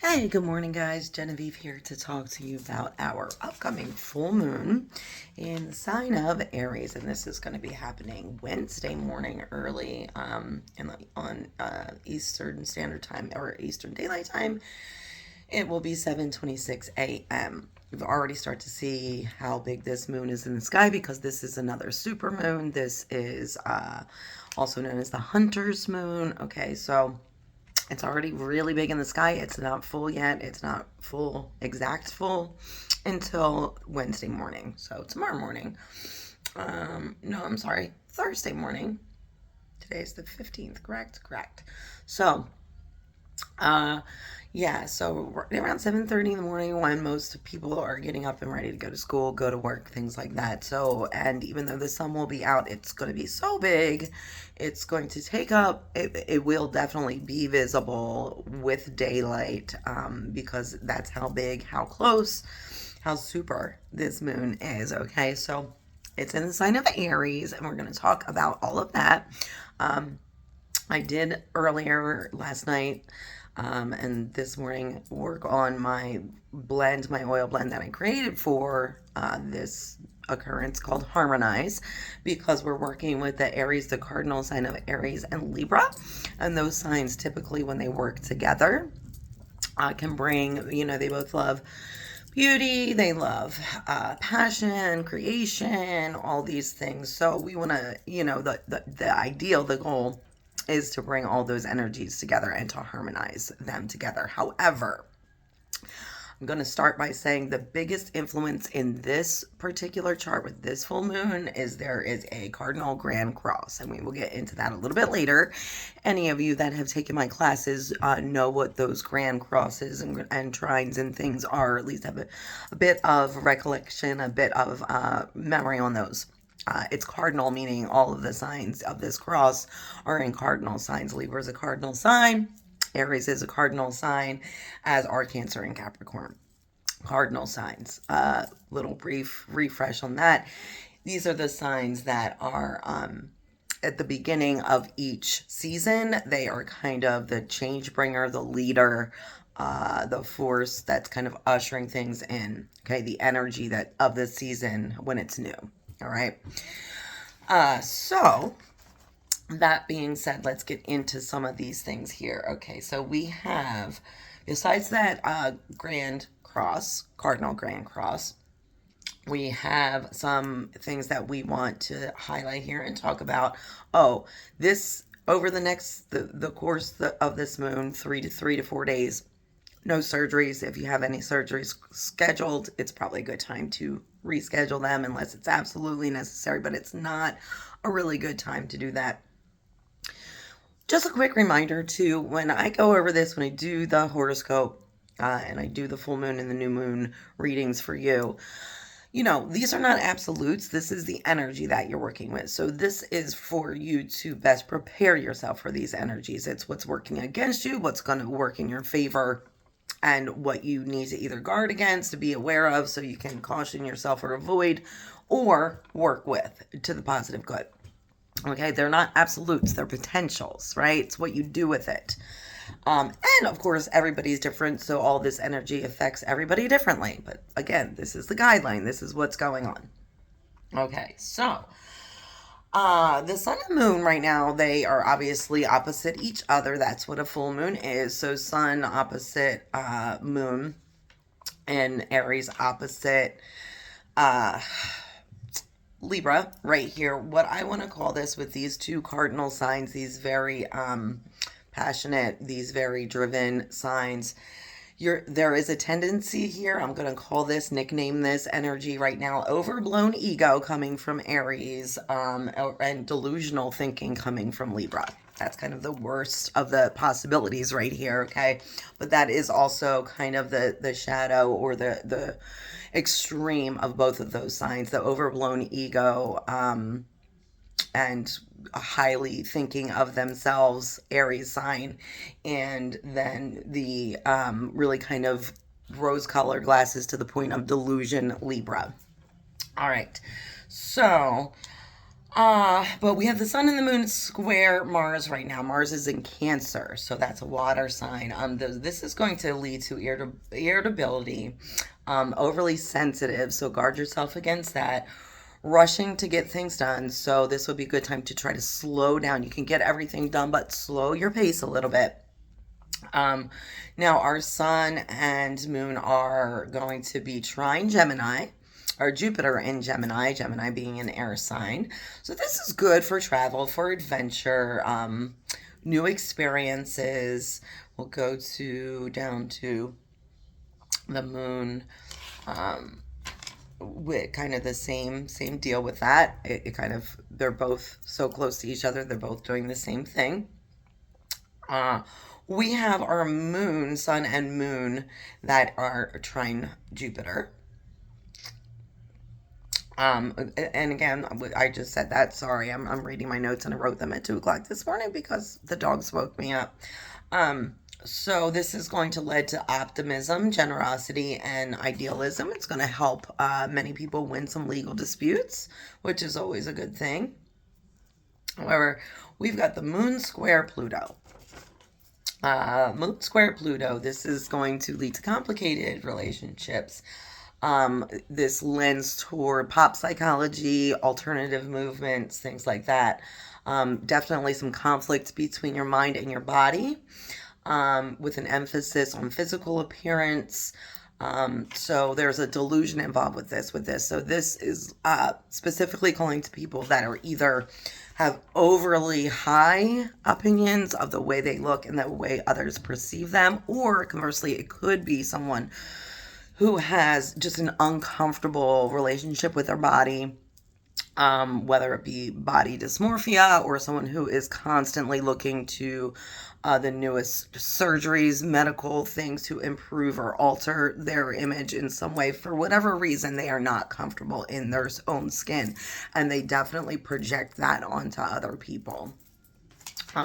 Hey, good morning, guys. Genevieve here to talk to you about our upcoming full moon in the sign of Aries, and this is going to be happening Wednesday morning early, on Eastern Standard Time or Eastern Daylight Time. It will be 7:26 a.m. We've already started to see how big this moon is in the sky because this is another super moon. This is also known as the Hunter's Moon. Okay, so it's already really big in the sky. It's not full yet. It's not full, exact full until Wednesday morning. So tomorrow morning. No, I'm sorry. Thursday morning. Today is the 15th, correct? Correct. So, uh, yeah, so around 7:30 in the morning when most people are getting up and ready to go to school, go to work, things like that. So, and even though the sun will be out, it's going to be so big, it's going to take up, it will definitely be visible with daylight, because that's how big, how close, how super this moon is, okay? So, it's in the sign of Aries, and we're going to talk about all of that. Um, I did earlier last night, and this morning work on my blend, my oil blend that I created for this occurrence called Harmonize, because we're working with the Aries, the cardinal sign of Aries and Libra, and those signs typically when they work together can bring, they both love beauty, they love passion, creation, all these things. So we want to, the ideal, the goal is to bring all those energies together and to harmonize them together. However, I'm going to start by saying the biggest influence in this particular chart with this full moon is there is a cardinal grand cross, and we will get into that a little bit later. Any of you that have taken my classes know what those grand crosses and trines and things are, or at least have a bit of recollection, a bit of memory on those. It's cardinal, meaning all of the signs of this cross are in cardinal signs. Libra is a cardinal sign. Aries is a cardinal sign, as are Cancer and Capricorn. Cardinal signs. Little brief refresh on that. These are the signs that are at the beginning of each season. They are kind of the change bringer, the leader, the force that's kind of ushering things in. Okay, the energy that of the season when it's new. All right. So that being said, let's get into some of these things here. Okay, so we have, besides that grand cross, cardinal grand cross, we have some things that we want to highlight here and talk about. Oh, this over the next the course of this moon, 3 to 4 days, no surgeries. If you have any surgeries scheduled, it's probably a good time to reschedule them unless it's absolutely necessary, but it's not a really good time to do that. Just a quick reminder too, when I go over this, when I do the horoscope and I do the full moon and the new moon readings for you, these are not absolutes. This is the energy that you're working with. So this is for you to best prepare yourself for these energies. It's what's working against you, what's going to work in your favor, and what you need to either guard against, to be aware of, so you can caution yourself or avoid, or work with to the positive good. Okay, they're not absolutes, they're potentials, right? It's what you do with it. And of course, everybody's different, so all this energy affects everybody differently. But again, this is the guideline, this is what's going on. Okay, so the sun and moon right now, they are obviously opposite each other. That's what a full moon is. So sun opposite moon, and Aries opposite Libra right here. What I want to call this with these two cardinal signs, these very passionate, these very driven signs, there is a tendency here, I'm going to call this, nickname this energy right now, overblown ego coming from Aries, and delusional thinking coming from Libra. That's kind of the worst of the possibilities right here, okay? But that is also kind of the shadow or the extreme of both of those signs, the overblown ego, and highly thinking of themselves, Aries sign, and then the really kind of rose-colored glasses to the point of delusion, Libra. All right, so But we have the sun and the moon square Mars right now. Mars is in Cancer, so that's a water sign. This is going to lead to irritability, overly sensitive, so guard yourself against that. Rushing to get things done, so this would be a good time to try to slow down. You can get everything done, but slow your pace a little bit. Um, Now, our sun and moon are going to be trine Gemini, or Jupiter in Gemini, Gemini being an air sign. So, this is good for travel, for adventure, new experiences. We'll go to down to the moon. With kind of the same deal with that. It kind of, they're both so close to each other. They're both doing the same thing. Uh, we have our moon, sun and moon that are trine Jupiter. And again, I just said that. Sorry, I'm reading my notes and I wrote them at 2 o'clock this morning because the dogs woke me up. So this is going to lead to optimism, generosity, and idealism. It's going to help many people win some legal disputes, which is always a good thing. However, we've got the moon square Pluto. Moon square Pluto, this is going to lead to complicated relationships. This lends toward pop psychology, alternative movements, things like that. Definitely some conflict between your mind and your body, with an emphasis on physical appearance. So there's a delusion involved with this. So this is specifically calling to people that are either have overly high opinions of the way they look and the way others perceive them, or conversely, it could be someone who has just an uncomfortable relationship with their body, whether it be body dysmorphia or someone who is constantly looking to the newest surgeries, medical things to improve or alter their image in some way. For whatever reason, they are not comfortable in their own skin, and they definitely project that onto other people.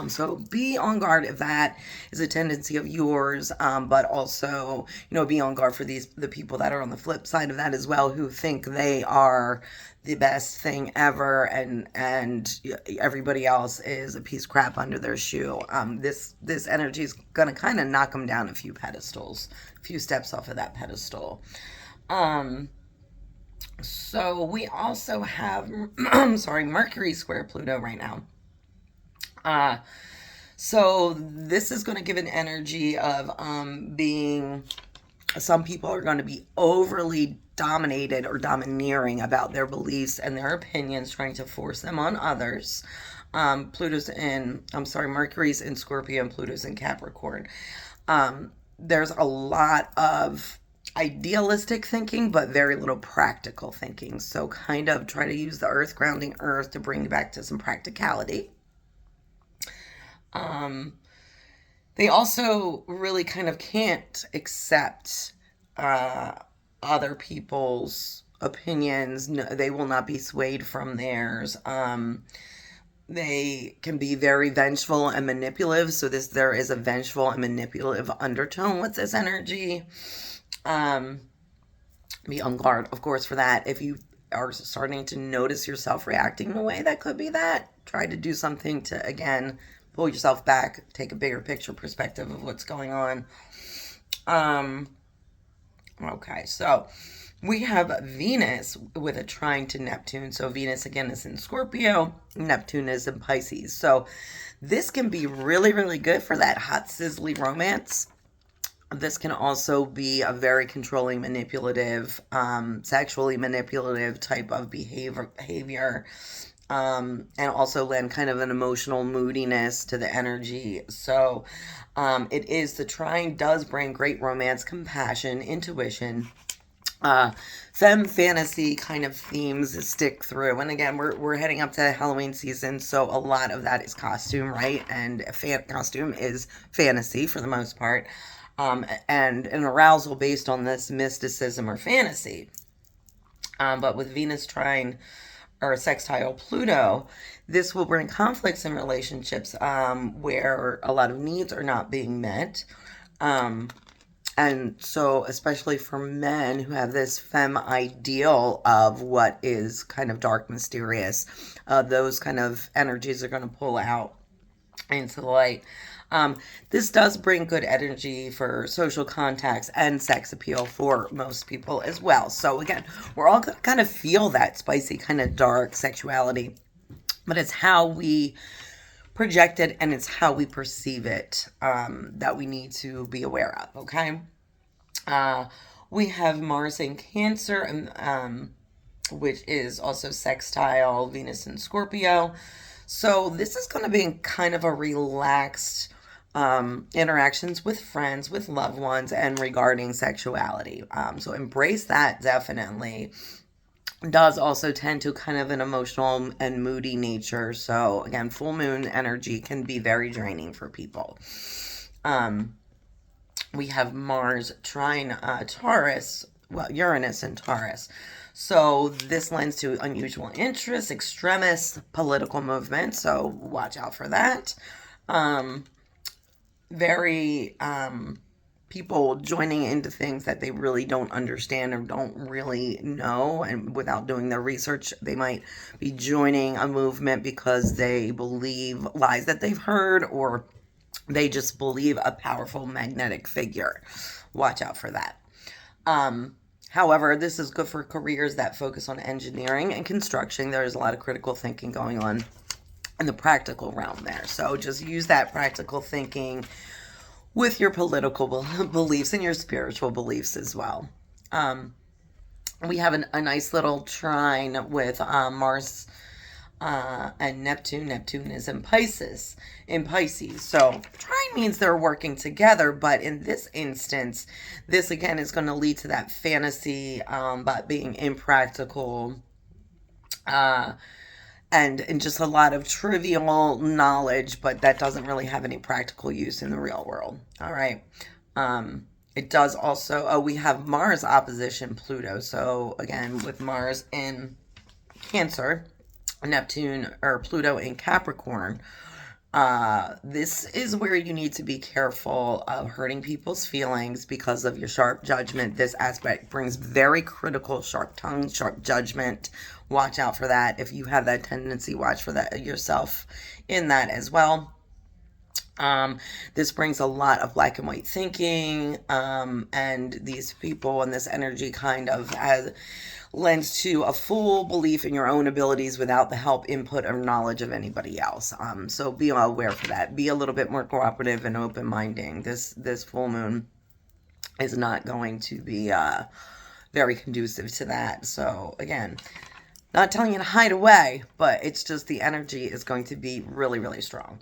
So be on guard if that is a tendency of yours, but also, be on guard for the people that are on the flip side of that as well, who think they are the best thing ever, and everybody else is a piece of crap under their shoe. This energy is gonna kind of knock them down a few steps off of that pedestal. So we also have, Mercury square Pluto right now. So this is going to give an energy of being, some people are going to be overly dominated or domineering about their beliefs and their opinions, trying to force them on others. Mercury's in Scorpio and Pluto's in Capricorn. There's a lot of idealistic thinking, but very little practical thinking. So kind of try to use the grounding earth to bring you back to some practicality. They also really kind of can't accept other people's opinions. No, they will not be swayed from theirs. They can be very vengeful and manipulative. So there is a vengeful and manipulative undertone with this energy. Be on guard, of course, for that. If you are starting to notice yourself reacting in a way, that could be that. Try to do something to, again, pull yourself back, take a bigger picture perspective of what's going on. Okay, so we have Venus with a trine to Neptune. So Venus, again, is in Scorpio. Neptune is in Pisces. So this can be really, really good for that hot, sizzly romance. This can also be a very controlling, manipulative, sexually manipulative type of behavior. And also lend kind of an emotional moodiness to the energy. So the trine does bring great romance, compassion, intuition, femme fantasy kind of themes stick through. And again, we're heading up to Halloween season, so a lot of that is costume, right? And costume is fantasy for the most part, and an arousal based on this mysticism or fantasy. But with Venus trine or sextile Pluto, this will bring conflicts in relationships where a lot of needs are not being met. And so, especially for men who have this femme ideal of what is kind of dark, mysterious, those kind of energies are going to pull out into the light. This does bring good energy for social contacts and sex appeal for most people as well. So, again, we're all going to kind of feel that spicy, kind of dark sexuality, but it's how we project it and it's how we perceive it that we need to be aware of, okay? Uh, we have Mars in Cancer, and which is also sextile Venus in Scorpio. So this is going to be kind of a relaxed interactions with friends, with loved ones, and regarding sexuality. So embrace that definitely. Does also tend to kind of an emotional and moody nature. So again, full moon energy can be very draining for people. We have Mars trine Taurus, well, Uranus in Taurus. So this lends to unusual interests, extremist political movements. So watch out for that. Very people joining into things that they really don't understand or don't really know, and without doing their research, they might be joining a movement because they believe lies that they've heard, or they just believe a powerful magnetic figure. Watch out for that. However, this is good for careers that focus on engineering and construction. There's a lot of critical thinking going on in the practical realm there. So just use that practical thinking with your political beliefs and your spiritual beliefs as well. We have a nice little trine with Mars and Neptune. Neptune is in Pisces. So trine means they're working together, but in this instance, this again is going to lead to that fantasy, but being impractical, and just a lot of trivial knowledge, but that doesn't really have any practical use in the real world. All right. It does also, we have Mars opposition Pluto. So again, with Mars in Cancer, Neptune or Pluto in Capricorn, this is where you need to be careful of hurting people's feelings because of your sharp judgment. This aspect brings very critical, sharp tongue, sharp judgment. Watch out for that. If you have that tendency, watch for that yourself in that as well. This brings a lot of black and white thinking, and these people and this energy kind of lends to a full belief in your own abilities without the help, input, or knowledge of anybody else. So be aware for that. Be a little bit more cooperative and open-minded. This full moon is not going to be very conducive to that. So again, not telling you to hide away, but it's just the energy is going to be really, really strong.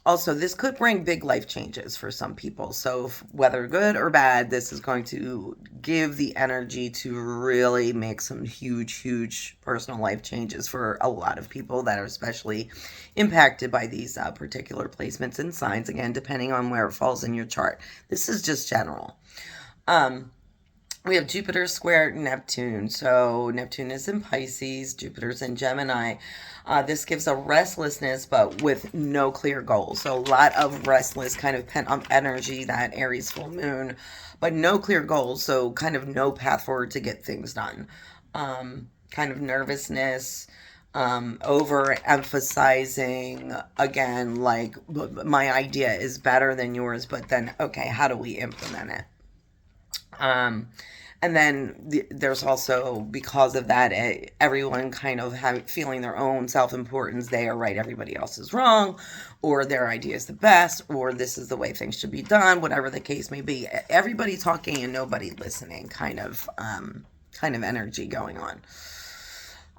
Also, this could bring big life changes for some people. So whether good or bad, this is going to give the energy to really make some huge, huge personal life changes for a lot of people that are especially impacted by these particular placements and signs. Again, depending on where it falls in your chart. This is just general. We have Jupiter squared Neptune. So Neptune is in Pisces, Jupiter's in Gemini. This gives a restlessness, but with no clear goals. So a lot of restless, kind of pent-up energy, that Aries full moon, but no clear goals. So kind of no path forward to get things done. Kind of nervousness, overemphasizing, again, like my idea is better than yours, but then, okay, how do we implement it? And then there's also, because of that, everyone kind of feeling their own self-importance. They are right, everybody else is wrong, or their idea is the best, or this is the way things should be done, whatever the case may be. Everybody talking and nobody listening, kind of energy going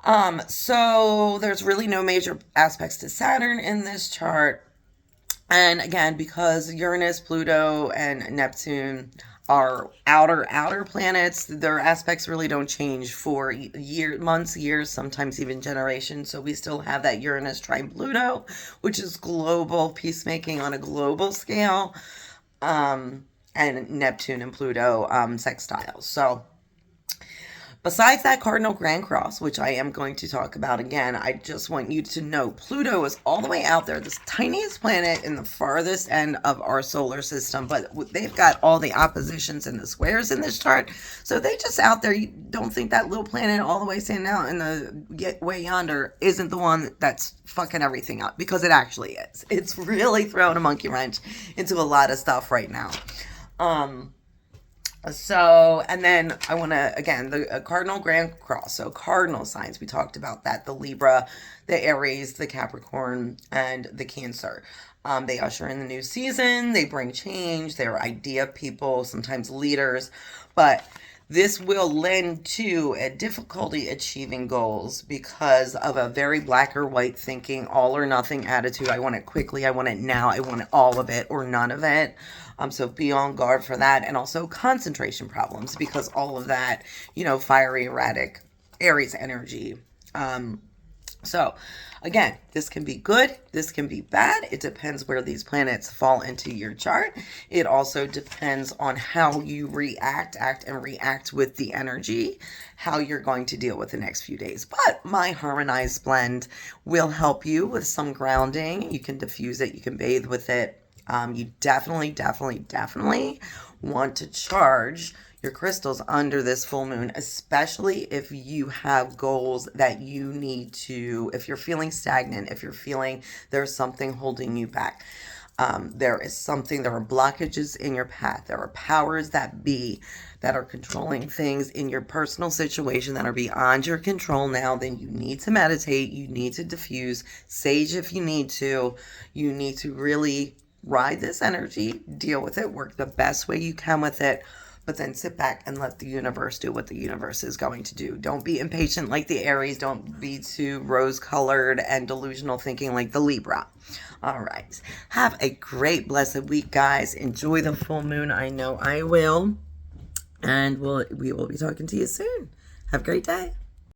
on. So there's really no major aspects to Saturn in this chart. And again, because Uranus, Pluto, and Neptune are outer planets, their aspects really don't change for months, years, sometimes even generations. So we still have that Uranus trine Pluto, which is global peacemaking on a global scale, and Neptune and Pluto sextiles. So Besides that cardinal grand cross, which I am going to talk about again, I just want you to know Pluto is all the way out there, this tiniest planet in the farthest end of our solar system, but they've got all the oppositions and the squares in this chart. So they just out there. You don't think that little planet all the way standing out in the way yonder isn't the one that's fucking everything up, because it actually is. It's really throwing a monkey wrench into a lot of stuff right now. So, and then I want to, again, the cardinal grand cross. So cardinal signs, we talked about that, the Libra, the Aries, the Capricorn, and the Cancer. They usher in the new season. They bring change. They're idea people, sometimes leaders, but this will lend to a difficulty achieving goals because of a very black or white thinking, all or nothing attitude. I want it quickly. I want it now. I want it all of it or none of it. So be on guard for that. And also concentration problems, because all of that, fiery, erratic Aries energy. So again, this can be good. This can be bad. It depends where these planets fall into your chart. It also depends on how you act with the energy, how you're going to deal with the next few days. But my Harmonize blend will help you with some grounding. You can diffuse it. You can bathe with it. You definitely want to charge your crystals under this full moon, especially if you have goals that you need to, if you're feeling stagnant, if you're feeling there's something holding you back. There are blockages in your path. There are powers that be that are controlling things in your personal situation that are beyond your control now. Then you need to meditate. You need to diffuse, sage if you need to. You need to really ride this energy, deal with it, work the best way you can with it, but then sit back and let the universe do what the universe is going to do. Don't be impatient like the Aries. Don't be too rose-colored and delusional thinking like the Libra. All right. Have a great, blessed week, guys. Enjoy the full moon. I know I will. And we will be talking to you soon. Have a great day.